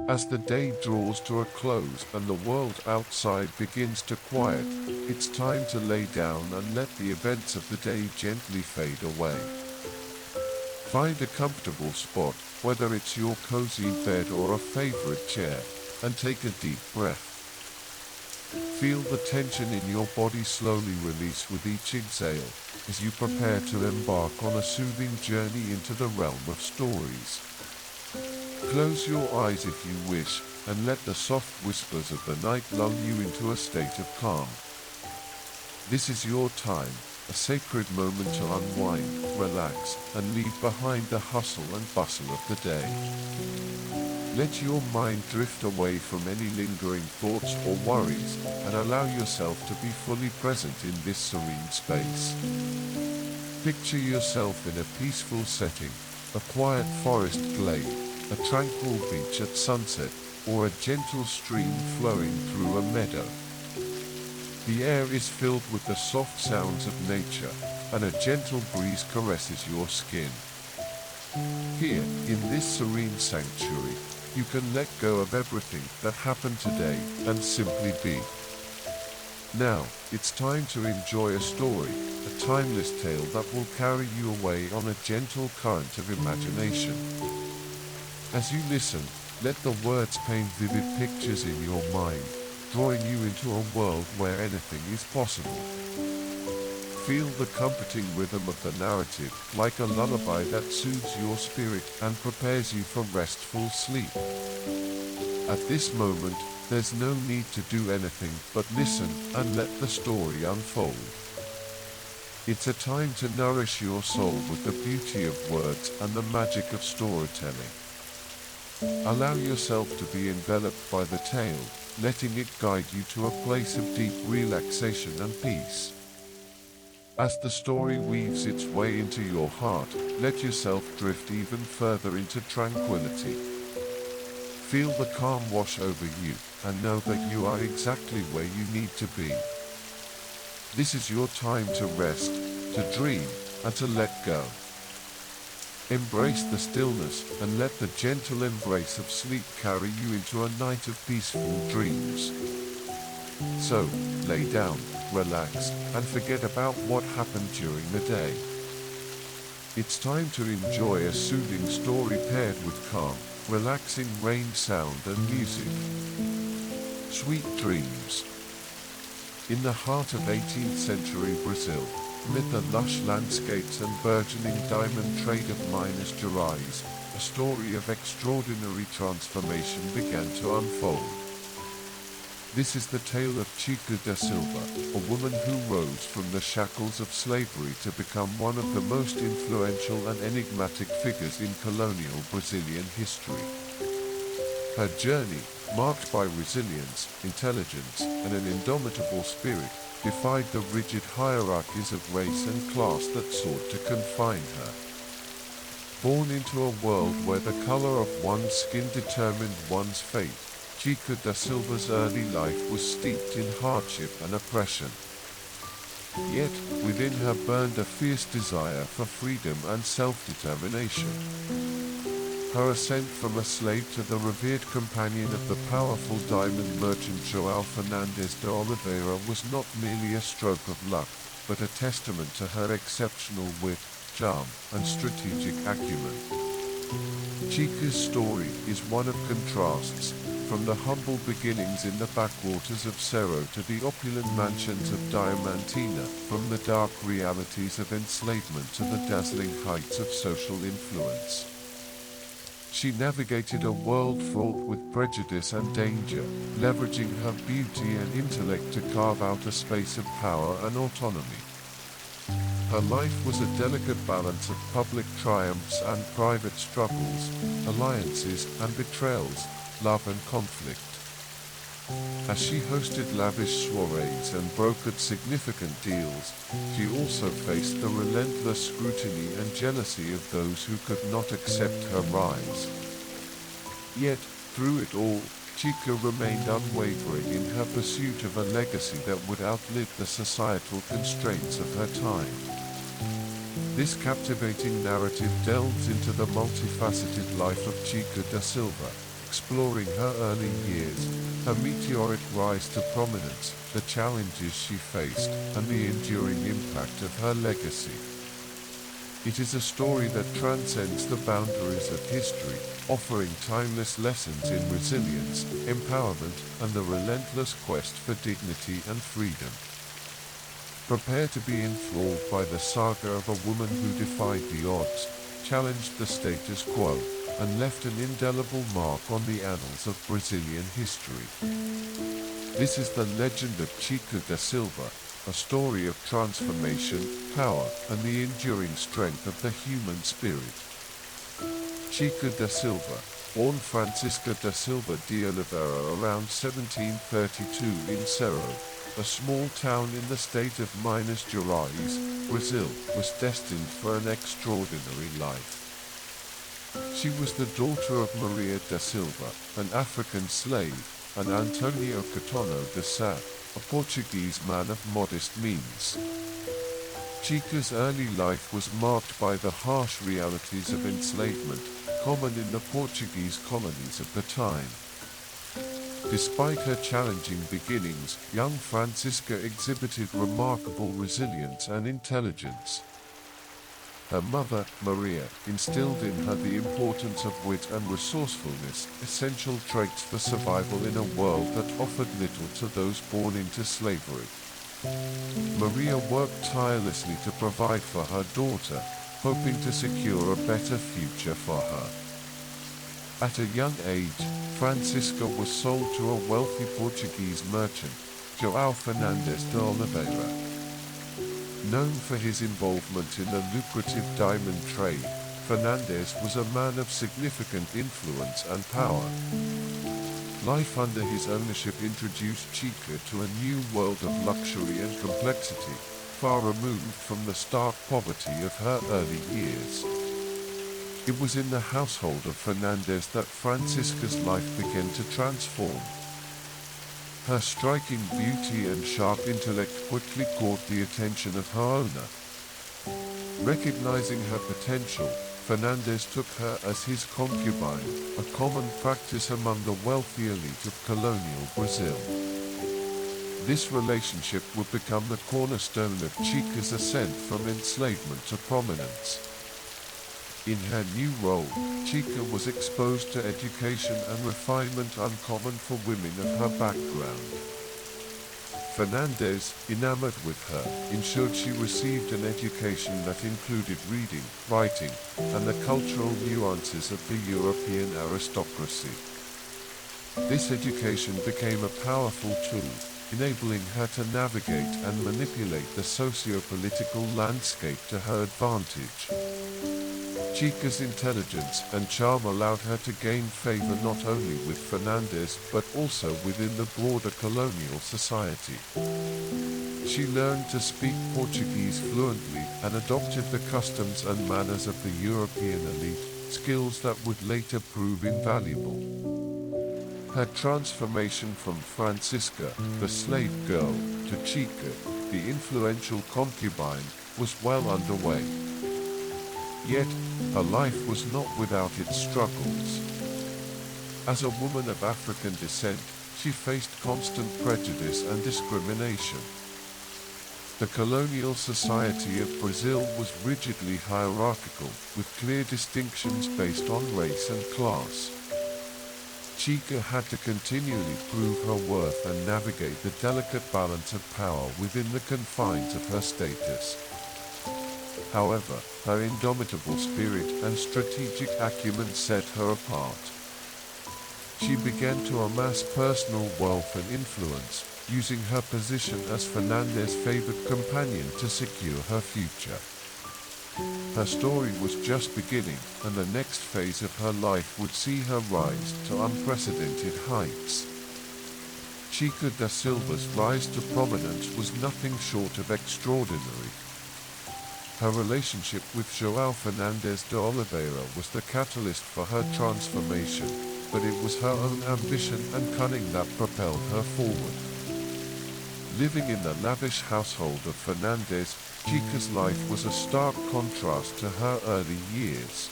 As the day draws to a close and the world outside begins to quiet, it's time to lay down and let the events of the day gently fade away. Find a comfortable spot, whether it's your cozy bed or a favorite chair, and take a deep breath. Feel the tension in your body slowly release with each exhale, as you prepare to embark on a soothing journey into the realm of stories. Close your eyes if you wish, and let the soft whispers of the night lull you into a state of calm. This is your time, a sacred moment to unwind, relax, and leave behind the hustle and bustle of the day. Let your mind drift away from any lingering thoughts or worries, and allow yourself to be fully present in this serene space. Picture yourself in a peaceful setting, a quiet forest glade, a tranquil beach at sunset, or a gentle stream flowing through a meadow. The air is filled with the soft sounds of nature, and a gentle breeze caresses your skin. Here, in this serene sanctuary, you can let go of everything that happened today and simply be. Now, it's time to enjoy a story, a timeless tale that will carry you away on a gentle current of imagination. As you listen, let the words paint vivid pictures in your mind, drawing you into a world where anything is possible. Feel the comforting rhythm of the narrative, like a lullaby that soothes your spirit and prepares you for restful sleep. At this moment, there's no need to do anything but listen and let the story unfold. It's a time to nourish your soul with the beauty of words and the magic of storytelling. Allow yourself to be enveloped by the tale, letting it guide you to a place of deep relaxation and peace. As the story weaves its way into your heart, let yourself drift even further into tranquility. Feel the calm wash over you, and know that you are exactly where you need to be. This is your time to rest, to dream, and to let go. Embrace the stillness, and let the gentle embrace of sleep carry you into a night of peaceful dreams. So, lay down, relax, and forget about what happened during the day. It's time to enjoy a soothing story paired with calm, relaxing rain sound and music. Sweet dreams. In the heart of 18th century Brazil, amid the lush landscapes and burgeoning diamond trade of Minas Gerais, a story of extraordinary transformation began to unfold. This is the tale of Chica da Silva, a woman who rose from the shackles of slavery to become one of the most influential and enigmatic figures in colonial Brazilian history. Her journey, marked by resilience, intelligence, and an indomitable spirit, defied the rigid hierarchies of race and class that sought to confine her. Born into a world where the color of one's skin determined one's fate, Chica da Silva's early life was steeped in hardship and oppression. Yet, within her burned a fierce desire for freedom and self-determination. Her ascent from a slave to the revered companion of the powerful diamond merchant João Fernandes de Oliveira was not merely a stroke of luck, but a testament to her exceptional wit, charm, and strategic acumen. Chica's story is one of contrasts, from the humble beginnings in the backwaters of Cerro to the opulent mansions of Diamantina, from the dark realities of enslavement to the dazzling heights of social influence. She navigated a world fraught with prejudice and danger, leveraging her beauty and intellect to carve out a space of power and autonomy. Her life was a delicate balance of public triumphs and private struggles, alliances and betrayals, love and conflict. As she hosted lavish soirees and brokered significant deals, she also faced the relentless scrutiny and jealousy of those who could not accept her rise. Yet, through it all, Chica remained unwavering in her pursuit of a legacy that would outlive the societal constraints of her time. This captivating narrative delves into the multifaceted life of Chica da Silva, exploring her early years, her meteoric rise to prominence, the challenges she faced, and the enduring impact of her legacy. It is a story that transcends the boundaries of history, offering timeless lessons in resilience, empowerment, and the relentless quest for dignity and freedom. Prepare to be enthralled by the saga of a woman who defied the odds, challenged the status quo, and left an indelible mark on the annals of Brazilian history. This is the legend of Chica da Silva, a story of transformation, power, and the enduring strength of the human spirit. Chica da Silva, born Francisca da Silva de Oliveira around 1732 in Cerro, a small town in the state of Minas Gerais, Brazil, was destined for an extraordinary life. She was the daughter of Maria da Silva, an African slave, and Antonio Catono de Sá, a Portuguese man of modest means. Chica's early life was marked by the harsh realities of enslavement, common in the Portuguese colonies at the time. Despite her challenging beginnings, young Francisca exhibited remarkable resilience and intelligence. Her mother, Maria, instilled in her the importance of wit and resourcefulness, essential traits for survival in a world that offered little to those born into slavery. Maria worked tirelessly to provide for her daughter, hoping to secure a better future for her. At a young age, Francisca was sold to a wealthy Portuguese merchant, João Fernandes de Oliveira. Known for his involvement in the lucrative diamond trade, Fernandes was a man of significant influence and power. Life under his ownership introduced Chica to a new world of luxury and complexity, far removed from the stark poverty of her early years. It was in the household of Fernandes that Francisca's life began to transform. Her striking beauty and sharp intellect quickly caught the attention of her owner. Recognizing her potential, Fernandes took her as his concubine, a common practice among the wealthy elite of colonial Brazil. This relationship would become the cornerstone of Chica's ascent from enslavement to prominence. In her new role, Chica was exposed to education and refinement uncommon for women of her background. Fernandes, enamored with her, ensured she received an education that included reading, writing, and the cultural nuances of the European aristocracy. This education became a powerful tool, enabling her to navigate and manipulate the socio-political landscape to her advantage. Chica's intelligence and charm allowed her to gain favor not only with Fernandes but also within the broader colonial society. She learned to speak Portuguese fluently and adopted the customs and manners of the European elite, skills that would later prove invaluable. Her transformation from Francisca, the slave girl, to Chica, the influential concubine, was well underway. Yet, her life was not without its struggles. As a woman of African descent, she faced constant prejudice and discrimination. The colonial society of Brazil was rigidly hierarchical, with clear distinctions based on race and class. Chica had to continually prove her worth and navigate the delicate balance of power within the confines of her status. However, her indomitable spirit and strategic acumen set her apart. She began to amass personal wealth and influence, using her position as Fernandes' favored companion to secure her future. Her story was just beginning, and the next phase of her life would see her rise to unprecedented heights. Chica da Silva's rise to prominence was nothing short of extraordinary. Her relationship with João Fernandes de Oliveira was the catalyst for her transformation, but it was her own ambition and cunning that propelled her forward. Living in the lavish household of Fernandes, Chica's life was a stark contrast to her early years.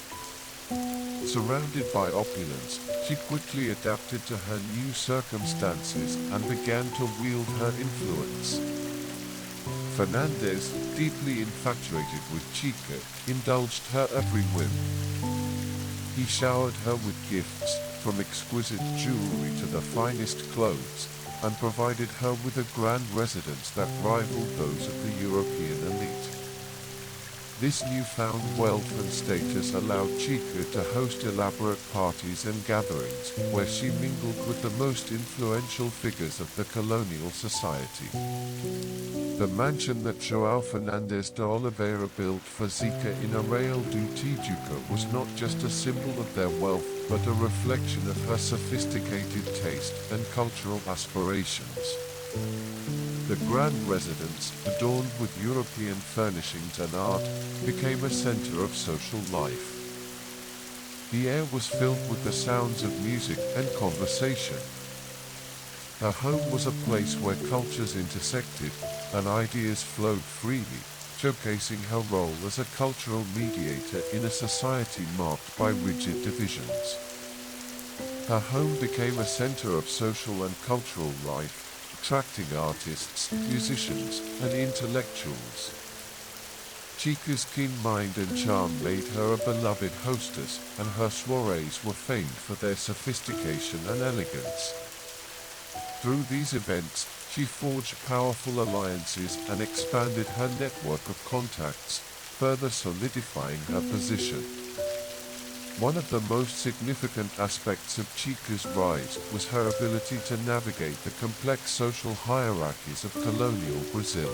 Surrounded by opulence, she quickly adapted to her new circumstances and began to wield her influence. Fernandez, deeply infatuated with Chica, indulged her every whim. He showered her with gifts, from exquisite jewelry to the finest clothes, and provided her with a grand residence that rivaled those of the European elite. This newfound wealth and status allowed Chica to host elaborate parties and gatherings, where she mingled with the most influential figures of the colonial society. The mansion that João Fernandes de Oliveira built for Zica in Arraial do Tijuca was not just a symbol of their wealth, but a reflection of her sophisticated taste and cultural aspirations. The grand residence, adorned with European furnishings and art, became a center of social life. The air was filled with the sounds of music and conversation. Her home was a place where cultures intersected and ideas flowed freely, showcasing her role as a cultural mediator in a society marked by rigid divisions. Her home became a center of social and cultural life, attracting artists, musicians, and intellectuals. Chica's keen mind and charm made her a beloved hostess, and her soirees were famed for their sophistication and elegance. Through these events, she forged powerful alliances and expanded her network of contacts, further solidifying her position. One of the most significant aspects of Chica's rise was her ability to navigate the complex social hierarchies of colonial Brazil.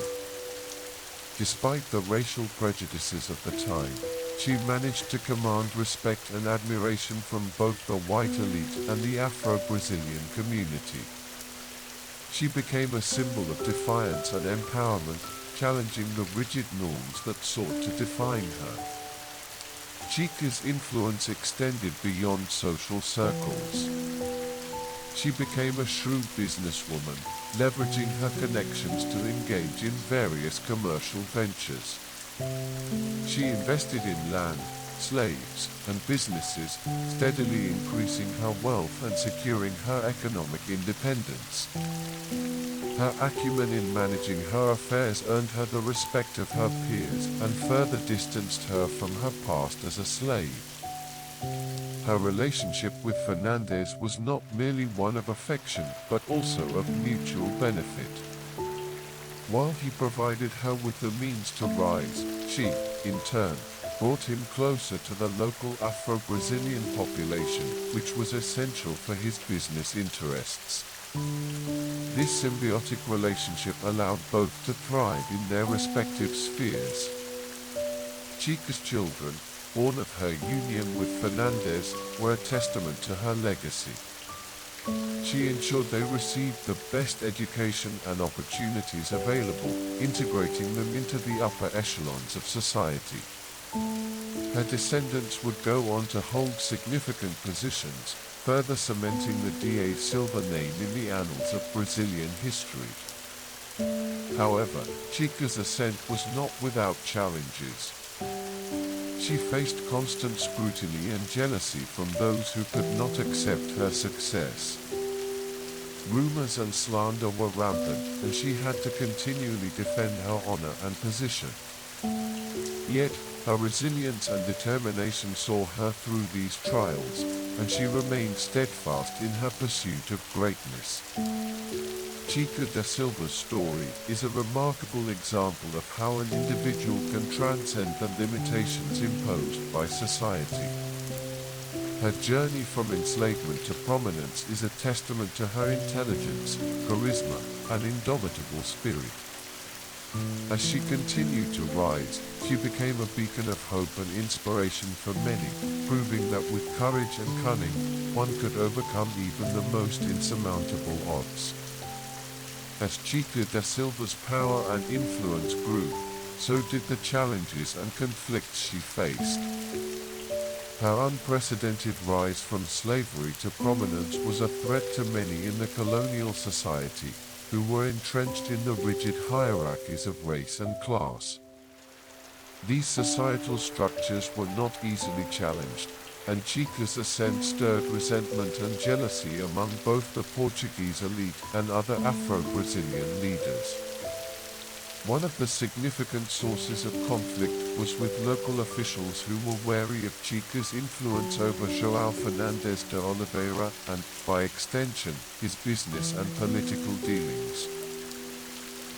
Despite the racial prejudices of the time, she managed to command respect and admiration from both the white elite and the Afro-Brazilian community. She became a symbol of defiance and empowerment, challenging the rigid norms that sought to define her. Chica's influence extended beyond social circles. She became a shrewd businesswoman, leveraging her connections to engage in various commercial ventures. She invested in land, slaves, and businesses, steadily increasing her wealth and securing her economic independence. Her acumen in managing her affairs earned her the respect of her peers and further distanced her from her past as a slave. Her relationship with Fernandez was not merely one of affection, but also of mutual benefit. While he provided her with the means to rise, she, in turn, brought him closer to the local Afro-Brazilian population, which was essential for his business interests. This symbiotic relationship allowed both to thrive in their respective spheres. Chica's children, born of her union with Fernandez, were a testament to her legacy. She ensured they received the best education and opportunities available, integrating them into the upper echelons of society. Her descendants would go on to hold significant positions, further cementing the Da Silva name in the annals of Brazilian history. However, Chica's ascent was not without challenges. She faced constant scrutiny and jealousy from those who could not accept her success. Rumors and slander were rampant, and she had to continually defend her honor and position. Yet, her resilience and determination saw her through these trials, and she remained steadfast in her pursuit of greatness. Chica da Silva's story is a remarkable example of how an individual can transcend the limitations imposed by society. Her journey from enslavement to prominence is a testament to her intelligence, charisma, and indomitable spirit. As she continued to rise, she became a beacon of hope and inspiration for many, proving that with courage and cunning, one could overcome even the most insurmountable odds. As Chica da Silva's power and influence grew, so did the challenges and conflicts she faced. Her unprecedented rise from slavery to prominence was a threat to many in the colonial society, who were entrenched in the rigid hierarchies of race and class. These societal structures were not easily challenged, and Chica's ascent stirred resentment and jealousy among both the Portuguese elite and other Afro-Brazilian leaders. One of the significant sources of conflict was with local officials who were wary of Chica's influence over João Fernandes de Oliveira and, by extension, his business and political dealings.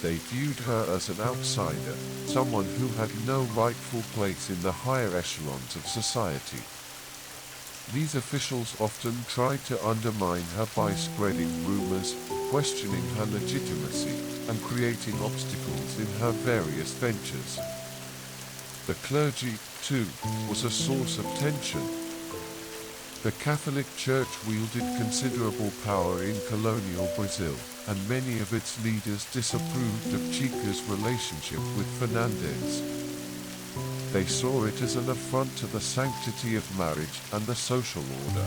They viewed her as an outsider, someone who had no rightful place in the higher echelons of society. These officials often tried to undermine her by spreading rumors, questioning her legitimacy, and creating obstacles in her various ventures. The clergy, too, was a source of tension. The Catholic Church wielded considerable power in colonial Brazil, and many of its leaders disapproved of Chica's relationship with Fernandes. They saw it as an affront to the sanctity of marriage and the social order.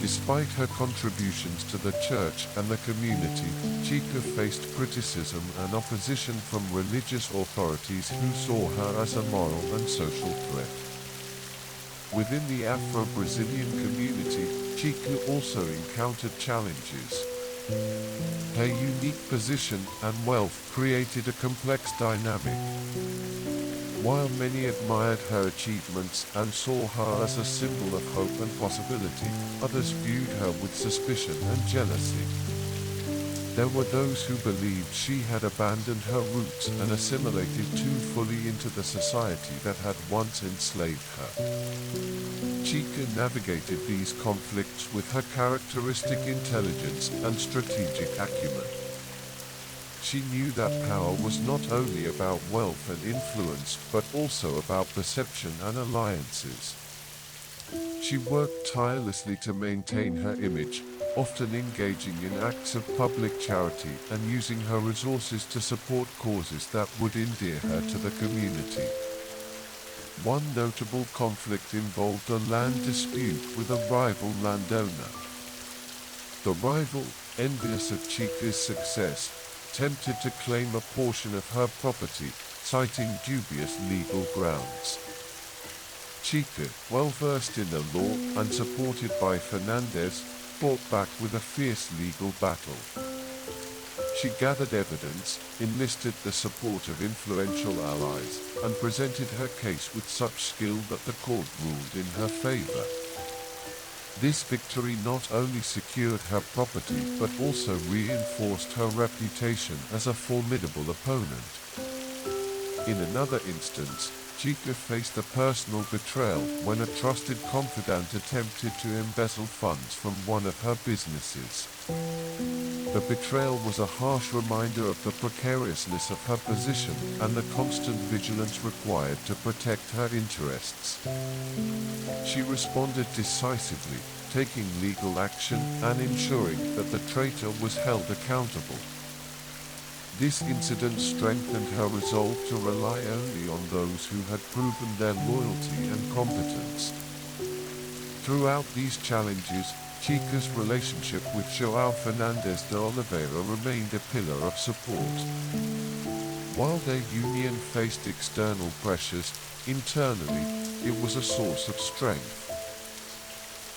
Despite her contributions to the church and the community, Chica faced criticism and opposition from religious authorities who saw her as a moral and social threat. Within the Afro-Brazilian community, Chica also encountered challenges. Her unique position and wealth created a complex dynamic. While many admired her achievements and saw her as a symbol of hope and possibility, others viewed her with suspicion and jealousy. There were those who believed she had abandoned her roots and assimilated too fully into the society that had once enslaved her. Chica navigated these conflicts with her characteristic intelligence and strategic acumen. She knew that power was not only about wealth and influence, but also about perception and alliances. She worked tirelessly to maintain her image, often engaging in acts of public charity and using her resources to support causes that would endear her to the community. One notable conflict involved a land dispute with a rival landowner. The rival, envious of Chica's success, attempted to claim a portion of her property, citing dubious legal grounds. Chica, well versed in the law and supported by Fernandes, fought back with a fierce legal battle. She gathered evidence, enlisted the support of influential allies, and presented her case with such skill that the court ruled in her favor. This victory not only secured her property but also reinforced her reputation as a formidable opponent. In another instance, Chica faced a personal betrayal when a trusted confidant attempted to embezzle funds from one of her businesses. The betrayal was a harsh reminder of the precariousness of her position and the constant vigilance required to protect her interests. She responded decisively, taking legal action and ensuring that the traitor was held accountable. This incident strengthened her resolve to rely only on those who had proven their loyalty and competence. Throughout these challenges, Chica's relationship with João Fernandes de Oliveira remained a pillar of support. While their union faced external pressures, internally, it was a source of strength.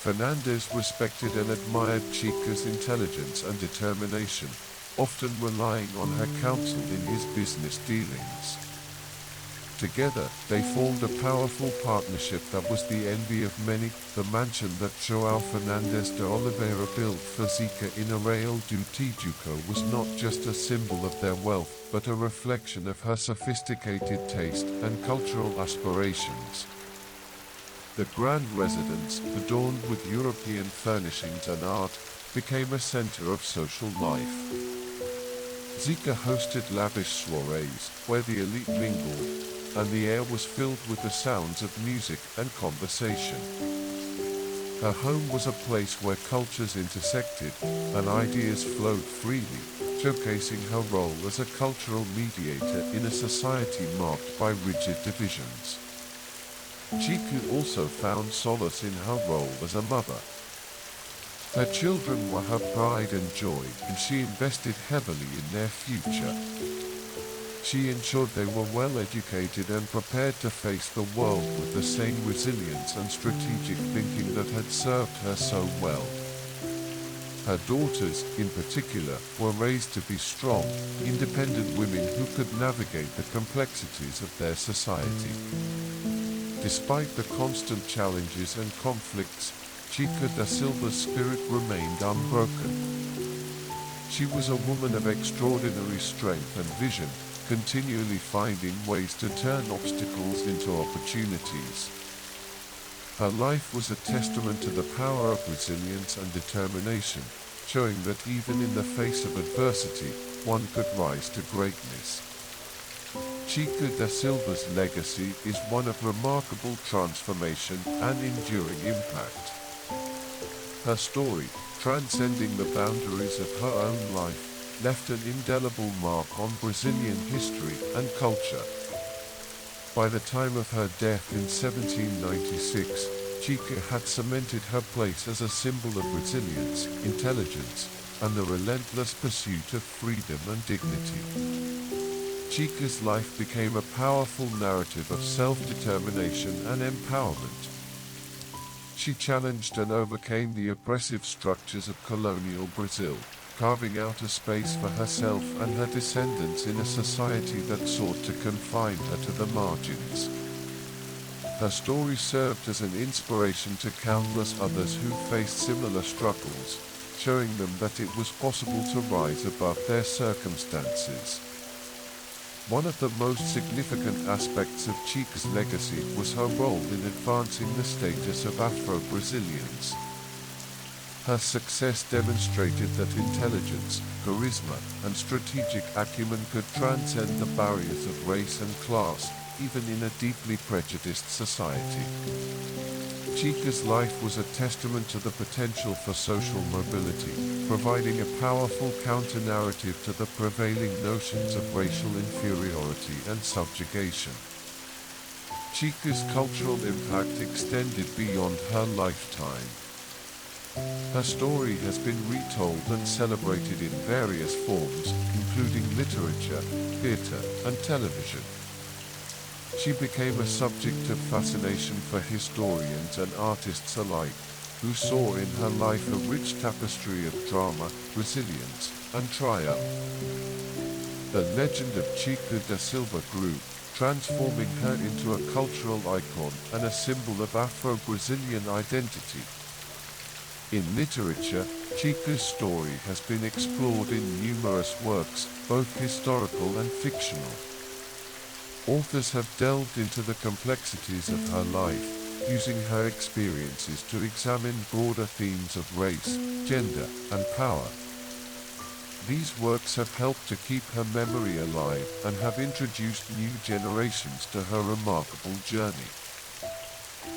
Fernandes respected and admired Chica's intelligence and determination, often relying on her counsel in his business dealings. Together, they formed a powerful partnership that was the envy of many. The mansion that João Fernandes de Oliveira built for Zica in Arraial do Tijuco was not just a symbol of their wealth, but a reflection of her sophisticated taste and cultural aspirations. The grand residence, adorned with European furnishings and art, became a center of social life. Zica hosted lavish soirees, where the elite mingled, and the air was filled with the sounds of music and conversation. Her home was a place where cultures intersected, and ideas flowed freely, showcasing her role as a cultural mediator in a society marked by rigid divisions. Chica also found solace in her role as a mother. Her children were her pride and joy, and she invested heavily in their future. She ensured they were well educated and prepared to face the world with the same resilience and strategic thinking that had served her so well. Her daughters, in particular, were raised to be strong, independent women who could navigate the complexities of their society. Despite the constant challenges and conflicts, Chica da Silva's spirit remained unbroken. She was a woman of extraordinary strength and vision, continually finding ways to turn obstacles into opportunities. Her life was a testament to the power of resilience and determination, showing that even in the face of adversity, one could rise to greatness. Chica da Silva's legacy is one of remarkable transformation and enduring impact. Her story, transcending the boundaries of her own life, left an indelible mark on Brazilian history and culture. By the time of her death in 1796, Chica had cemented her place as a symbol of resilience, intelligence, and the relentless pursuit of freedom and dignity. Chica's life became a powerful narrative of self-determination and empowerment. She challenged and overcame the oppressive structures of colonial Brazil, carving out a space for herself and her descendants in a society that sought to confine her to the margins. Her story served as an inspiration to countless others who faced similar struggles, showing them that it was possible to rise above their circumstances. One of the most significant aspects of Chica's legacy was her role in advancing the status of Afro-Brazilians. Her success demonstrated that intelligence, charisma, and strategic acumen could transcend the barriers of race and class, even in a deeply prejudiced society. Chica's life was a testament to the potential for social mobility, providing a powerful counter-narrative to the prevailing notions of racial inferiority and subjugation. Chica's cultural impact extended beyond her lifetime. Her story has been retold and celebrated in various forms, including literature, theater, and television. She became a subject of fascination for historians and artists alike, who saw in her life a rich tapestry of drama, resilience, and triumph. The legend of Chica da Silva grew, transforming her into a cultural icon and a symbol of Afro-Brazilian identity. In literature, Chica's story has been explored in numerous works, both historical and fictional. Authors have delved into the complexities of her life, using her experiences to examine broader themes of race, gender, and power. These works have helped to keep her memory alive and have introduced new generations to her remarkable journey.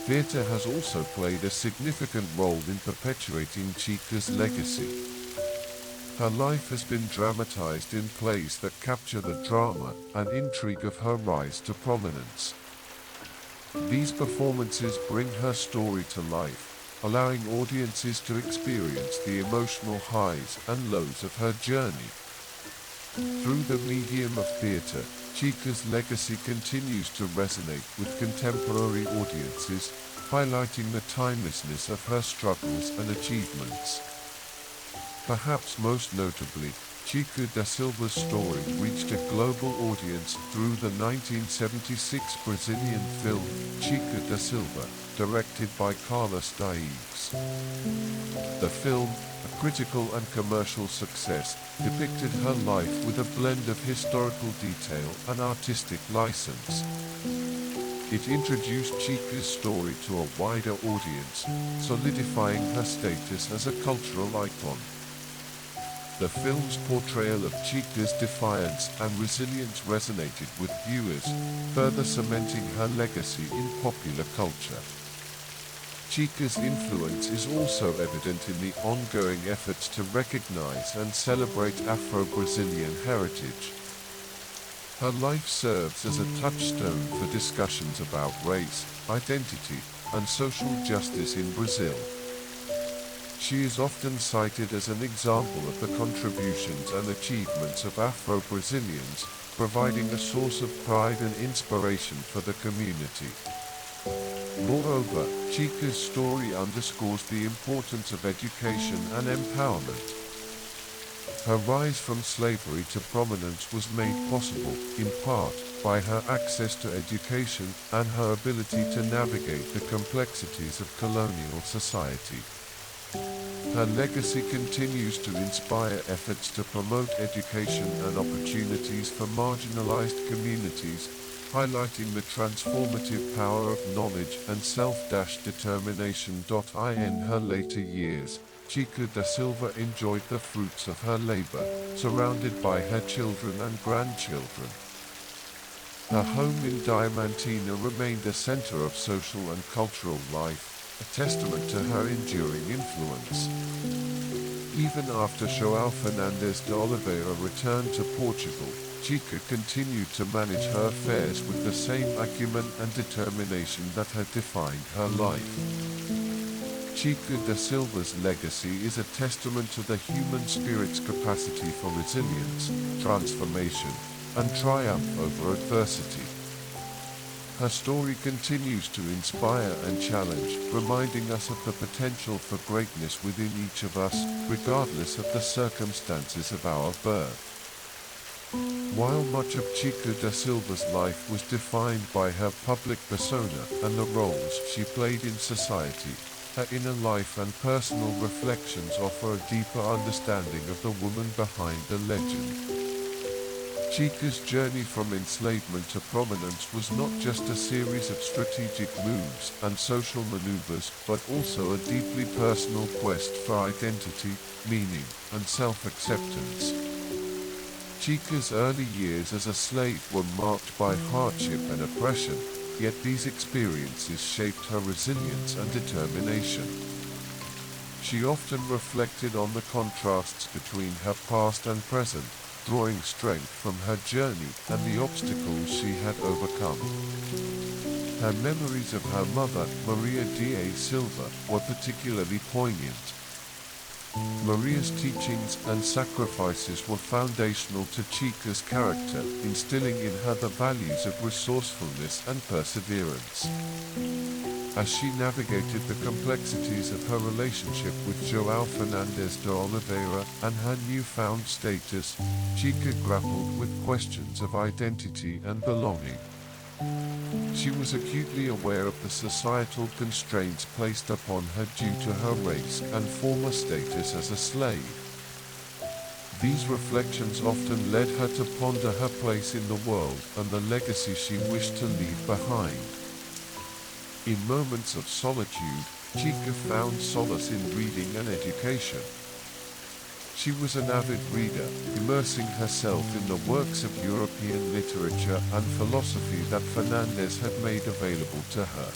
Theatre has also played a significant role in perpetuating Chica's legacy. Her life has been dramatized in plays that capture the drama and intrigue of her rise to prominence. These performances bring her story to life, allowing audiences to experience the emotional highs and lows of her journey. Through the medium of theatre, Chica's legacy continues to resonate with contemporary audiences, highlighting the timelessness of her struggles and achievements. Perhaps most notably, Chica da Silva's story reached a global audience through the 1976 Brazilian film Chica da Silva, directed by Carlos Daeves. The film, a critical and commercial success, depicted her life with a blend of historical detail and artistic license. It introduced Chica's story to a wider audience, solidifying her status as a cultural icon. The film's portrayal of Chica's defiance and resilience resonated with viewers, further cementing her legacy in popular culture. Chica's influence is also evident in the ongoing efforts to recognize and celebrate Afro-Brazilian heritage. Her life serves as a touchstone for discussions about race, identity, and social justice in Brazil. She is often cited as an example of the contributions and achievements of Afro-Brazilians, providing a source of pride and inspiration for the community. Moreover, Chica's story underscores the importance of education and empowerment. Her rise from slavery to prominence was made possible, in part, by her access to education and her ability to navigate the complexities of colonial society. Her legacy continues to inspire efforts to promote education and opportunities for marginalized communities, highlighting the transformative power of knowledge and self-determination. In her later years, Chica da Silva enjoyed the fruits of her labor, surrounded by her children and grandchildren. Her home in Diamantina remained a center of social and cultural life, a testament to her enduring influence. Even after João Fernandes de Oliveira returned to Portugal, Chica continued to manage her affairs with the same acumen and determination that had defined her life. Chica da Silva's legacy is a testament to the human spirit's capacity for resilience, transformation, and triumph over adversity. Her story continues to inspire and challenge, reminding us of the potential for greatness within each of us, regardless of the circumstances of our birth. While much of Chica da Silva's life was defined by her public persona and the roles she played in society, her inner life and personal reflections offer a deeper understanding of the woman behind the legend. Chica's journey from enslavement to prominence was not just a series of strategic moves and social maneuvers, but also a deeply personal quest for identity, meaning, and self-acceptance. Chica's early years as a slave were marked by hardship and oppression, yet these experiences shaped her resilience and determination. She often reflected on the contrasts between her past and present, drawing strength from her journey and the obstacles she had overcome. Her memories of her mother, Maria da Silva, were particularly poignant. Maria's teachings and sacrifices were foundational to Chica's character, instilling in her the values of resourcefulness and perseverance. As she navigated the complexities of her relationship with João Fernandes de Oliveira and her newfound status, Chica grappled with questions of identity and belonging. She was acutely aware of the societal constraints placed upon her due to her race and former status as a slave. These reflections often led her to ponder her place in the world and the legacy she wished to leave behind. In moments of solitude, Chica found solace in reading and education. She was an avid reader, immersing herself in the works of European literature and philosophy that Fernandes had made available to her.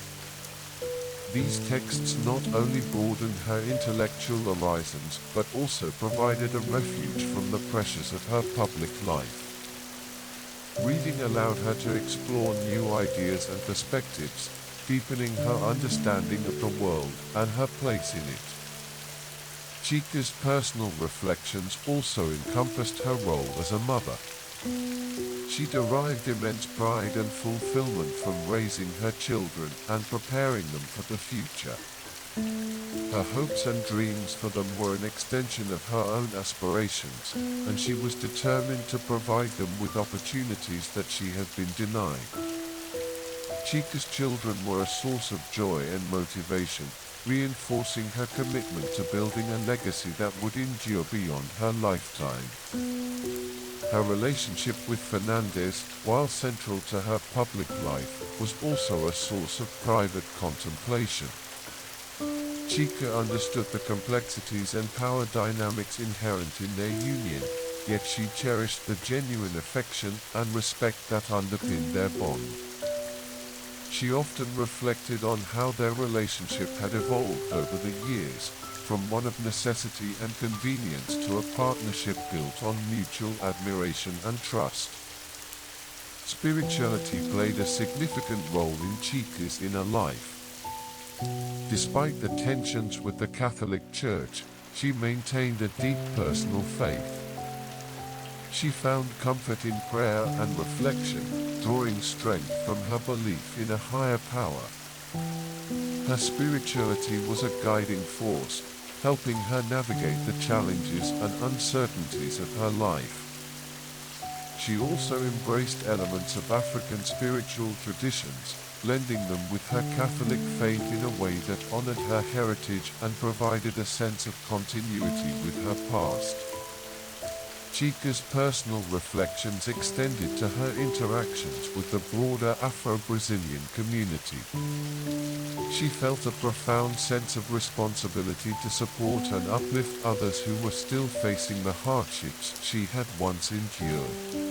These texts not only broadened her intellectual horizons, but also provided a refuge from the pressures of her public life. Reading allowed her to explore new ideas and perspectives, deepening her understanding of the world and her place in it. Chica's personal reflections also encompassed her role as a mother. She derived immense pride and fulfillment from raising her children and preparing them for the future. Her hopes and dreams for them were an extension of her own aspirations, and she was determined to provide them with opportunities that she had been denied. Chica's children were a source of joy and motivation, reinforcing her commitment to building a legacy that would endure beyond her lifetime. Her relationship with Fernandes, while central to her public life, was also a source of private contemplation. Chica understood the complexities and power dynamics inherent in their union, yet she cherished the genuine affection and respect that underpinned their bond. She often reflected on how their relationship had evolved over the years, from one of necessity and convenience to a partnership built on mutual admiration and trust. Spirituality played a significant role in Chica's inner life. Despite the tensions with the Catholic Church, she maintained a deep personal faith. She found comfort in prayer and reflection, drawing strength from her belief in a higher power. Her spirituality was a guiding force, helping her navigate the challenges and uncertainties of her life. She also embraced elements of African spiritual traditions, blending them with her Catholic faith in a way that honored her heritage and provided a sense of continuity with her past. Chica's personal reflections extended to her interactions with the broader Afro-Brazilian community. She felt a profound sense of responsibility to support and uplift others who were still facing the hardships she had once endured.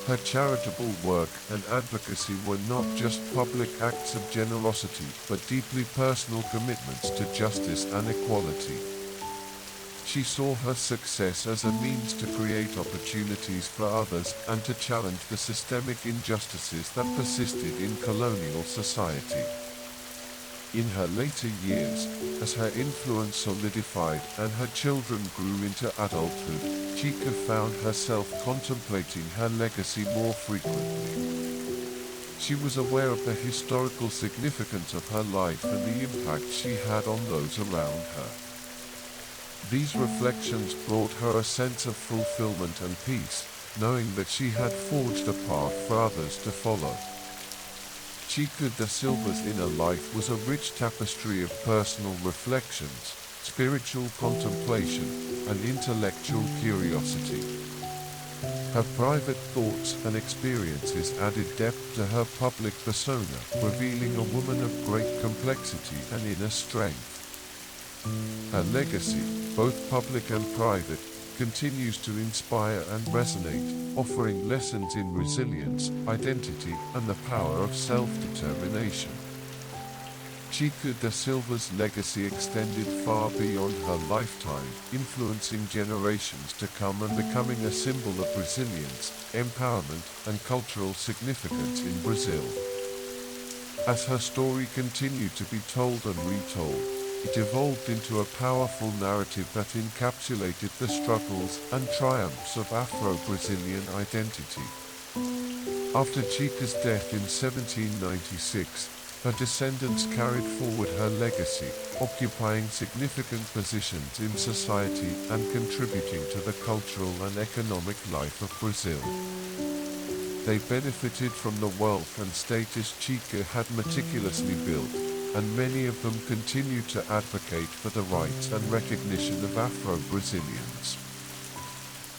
Her charitable work and advocacy were not just public acts of generosity, but deeply personal commitments to justice and equality. She saw her success as a means to create opportunities for others and to challenge the systemic injustices that persisted in colonial society. In her later years, as her influence solidified and her children grew into adulthood, Chica found herself contemplating her legacy more frequently. She was aware of the historical significance of her life and the impact she had on those around her. These reflections brought her a sense of fulfillment and peace, knowing that she had forged a path for others to follow. Chica da Silva's inner life was a rich tapestry of personal reflections, spiritual contemplation, and intellectual curiosity. Her private thoughts and experiences added depth to her public persona, revealing a woman of great complexity and inner strength. Her legacy, both public and private, continues to inspire and resonate, offering lessons in resilience, identity, and the power of self-determination. Chica da Silva's legacy extended far beyond her lifetime, influencing generations to come and becoming a symbol of resilience, empowerment, and cultural significance in Brazil. As her story continued to be told and retold, it evolved into a powerful narrative that encapsulated the struggles and triumphs of Afro-Brazilian identity. After Chica's death in 1796, her descendants carried forward her legacy, occupying significant positions in society and contributing to the cultural and economic life of Brazil. They benefited from the wealth and status Chica had meticulously built, and many of them continue to advocate for the rights and recognition of Afro-Brazilians.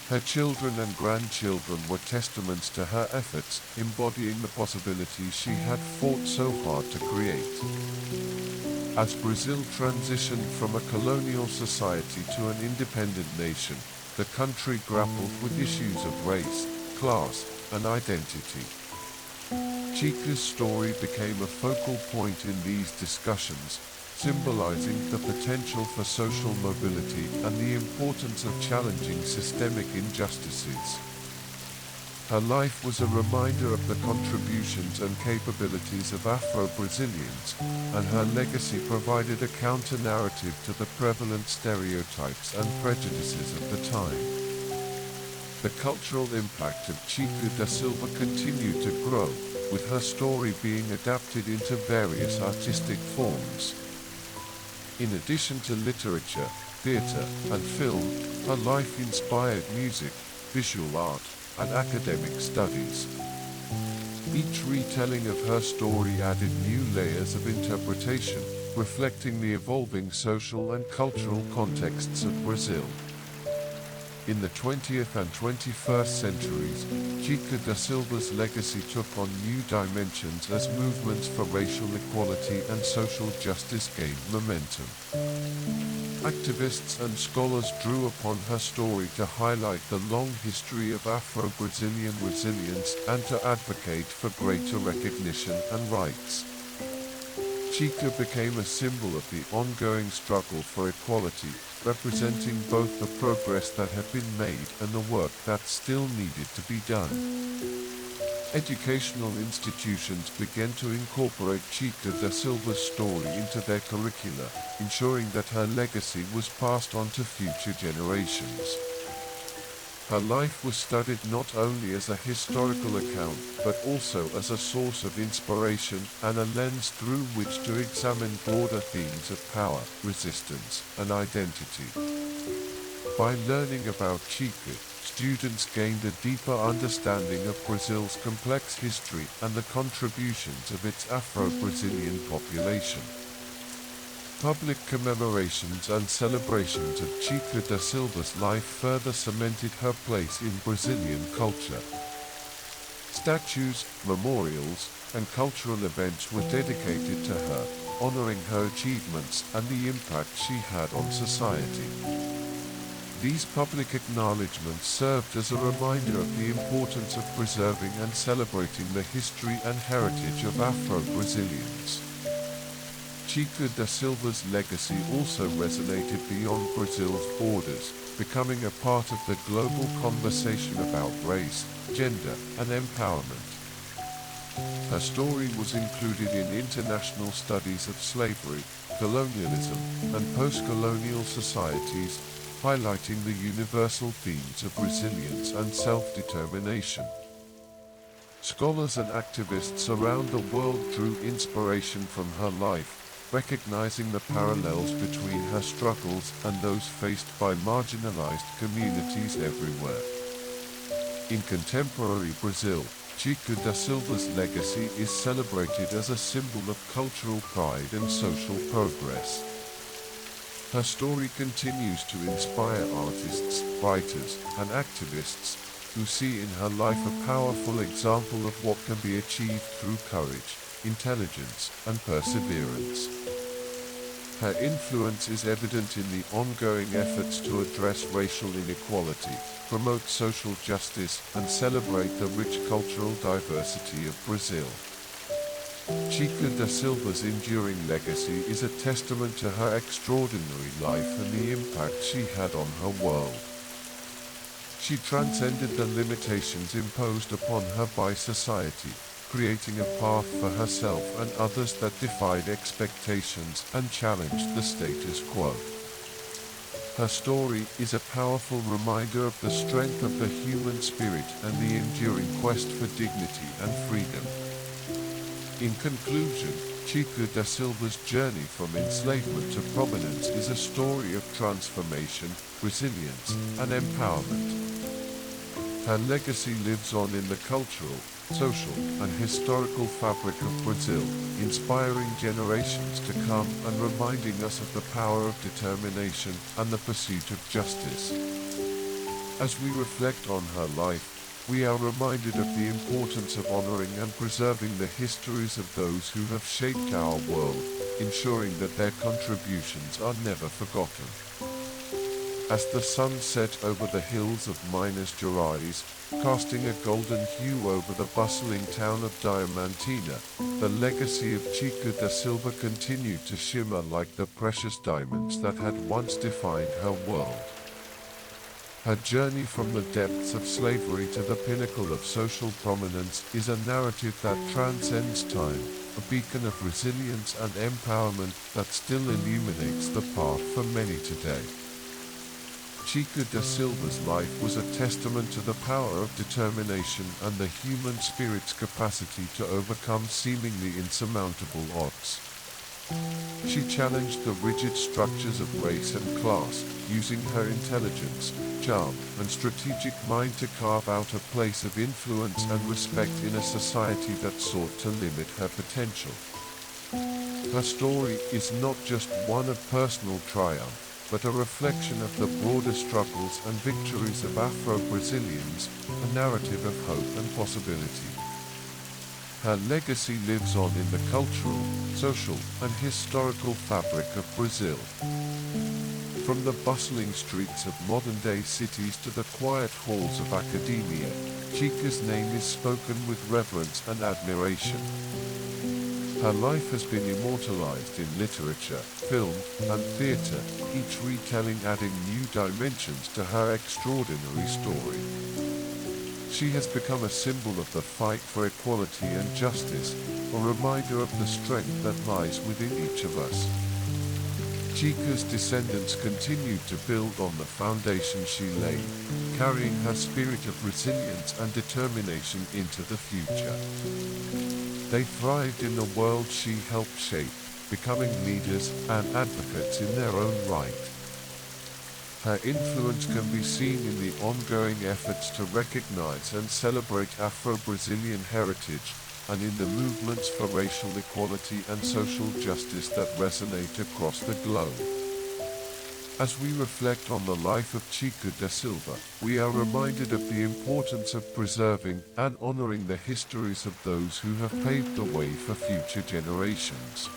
Her children and grandchildren were testaments to her efforts, embodying the possibilities she had fought so hard to create. As Brazil transitioned from a colonial society to an independent nation, the country grappled with issues of race, class, and identity. Chica's story became a focal point in these discussions, symbolizing the potential for social mobility and the importance of challenging systemic injustices. Her life was a reminder of the contributions and capabilities of Afro-Brazilians, and her legacy provided a counter-narrative to the prevalent stereotypes and prejudices of the time. The cultural impact of Chica da Silva continued to grow, with her story being adapted into various artistic forms. In addition to literature, theatre, and film, her life inspired music, visual art, and academic studies. Each retelling of her story added new layers of interpretation, reflecting the evolving social and cultural contexts of Brazil. In the 20th and 21st centuries, Chica da Silva's legacy took on new dimensions as movements for racial equality and social justice gained momentum. Activists and scholars drew upon her story to highlight the long history of Afro-Brazilian resilience and to advocate for greater recognition and rights. Chica became a symbol of the ongoing struggle for equality, representing both the progress that had been made and the work that still needed to be done. Educational institutions began to incorporate Chica da Silva's story into their curricula, ensuring that her legacy was passed on to future generations. Her life was studied not only as a historical account, but also as a source of inspiration and a lens through which to examine broader themes of power, resistance, and identity. By learning about Chica, students gained a deeper understanding of Brazil's complex history and the contributions of its Afro-Brazilian population. Public commemorations and celebrations of Chica da Silva's life further cemented her place in Brazilian culture. Statues, memorials, and cultural events were dedicated to her, honoring her achievements and the impact she had on society. These public acknowledgements served as a reminder of the importance of preserving and celebrating the history and heritage of Afro-Brazilians. Chica da Silva's legacy also resonated beyond Brazil's borders, becoming a part of the global conversation about race, gender, and empowerment. Her story was included in international studies of slavery, colonialism, and post-colonial societies, highlighting the universal themes of resilience and self-determination. Scholars and activists around the world drew inspiration from her life, recognizing the parallels between her struggles and those faced by marginalized communities everywhere. In contemporary Brazil, Chica da Silva's legacy is celebrated as a symbol of cultural pride and social progress. Her story continues to inspire artists, writers, and activists who see in her life a powerful example of what can be achieved through courage, intelligence, and perseverance. Her influence is evident in the ongoing efforts to address racial inequality, promote social justice, and celebrate the rich cultural diversity of Brazil. Chica da Silva's enduring legacy is a testament to her extraordinary life and the impact she had on her world. She transcended the limitations imposed upon her by society, creating a path for herself and others that defied expectations and challenged the status quo. Her story is a powerful reminder of the strength of the human spirit and the enduring quest for dignity and freedom. In conclusion, Chica da Silva's journey from enslavement to prominence is a story of transformation, resilience, and empowerment. Her legacy lives on in the cultural, social, and historical fabric of Brazil, inspiring generations to come and reminding us of the power of determination and the pursuit of justice. As we reflect on her life, we are reminded of the importance of honoring and preserving the histories of those who have shaped our world, ensuring that their contributions are never forgotten. As the sun set over the hills of Minas Gerais, casting a golden hue over the bustling town of Diamantina, the legacy of Chica da Silva continued to shimmer like the precious diamonds that had once defined her world. Her journey from the depths of slavery to the pinnacle of social prominence is a narrative that transcends time, a beacon of resilience and empowerment that still illuminates the path for many today. Chica da Silva's life was a testament to the power of determination and the human spirit's capacity to overcome seemingly insurmountable odds. She challenged the rigid structures of race and class, using her intelligence, charm, and strategic mind to carve out a place of influence and respect in a society that sought to limit her potential. Her story is not just one of personal triumph, but a reflection of the broader struggles and victories of Afro-Brazilians, a narrative of hope and possibility. Her legacy lives on in the cultural, social, and historical fabric of Brazil. From the bustling streets of modern-day cities to the quiet halls of academia, Chica's name is spoken with reverence and admiration. Her life has been immortalized in literature, film, and theater, each retelling adding new dimensions to her extraordinary story. She has become a symbol of the fight for equality and justice, a reminder of the strength that lies within each of us. Chica's descendants continued to build on the foundation she laid, carrying her spirit of resilience and determination into the future. They thrived in the world she helped shape, becoming leaders and advocates in their own right. Her influence can be seen in the ongoing efforts to recognize and celebrate Afro-Brazilian heritage, and in the movements for racial equality and social justice that resonate across the globe. As we reflect on the life of Chica da Silva, we are reminded of the importance of preserving and honoring the histories of those who have paved the way for future generations.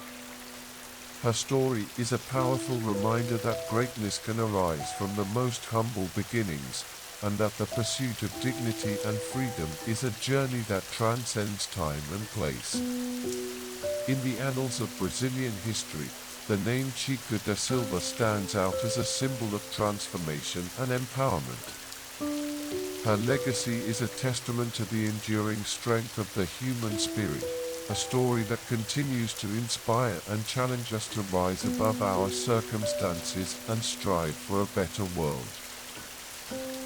Her story is a powerful reminder that greatness can arise from the most humble beginnings, and that the pursuit of dignity and freedom is a journey that transcends time and place. In the annals of Brazilian history, the name Chica da Silva stands out as a symbol of transformation and empowerment. Her legacy is a testament to the enduring strength of the human spirit, a story that continues to inspire and challenge us to rise above our circumstances and strive for a better world.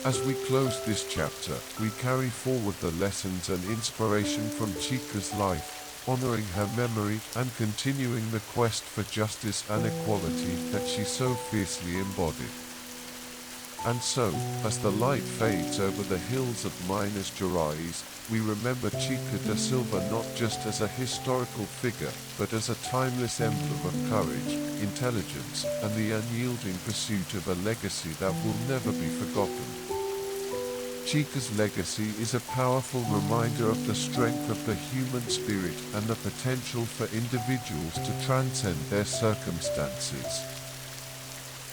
As we close this chapter, we carry forward the lessons and inspiration from Chica's life, honoring her memory and continuing the quest for justice and equality that she so fiercely embodied. And so, as the light fades over the hills of Minas Gerais, we remember Chica da Silva not just as a historical figure, but as a timeless emblem of courage, intelligence, and the unyielding pursuit of a legacy that will never be forgotten. Chica's legacy is a powerful reminder of the strength of the human spirit and the potential for individuals to transcend their circumstances.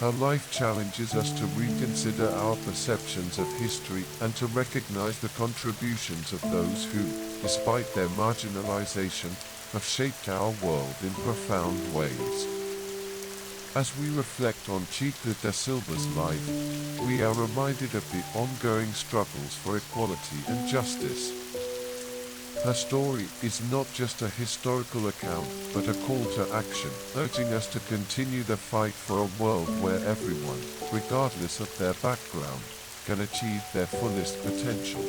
Her life challenges us to reconsider our perceptions of history and to recognize the contributions of those who, despite their marginalization, have shaped our world in profound ways. As we reflect on Chica da Silva's life, we are reminded of the ongoing struggles for equality and justice. Her story is not just a historical account, but a call to action, urging us to continue the fight for a world where everyone, regardless of their background, can achieve their fullest potential.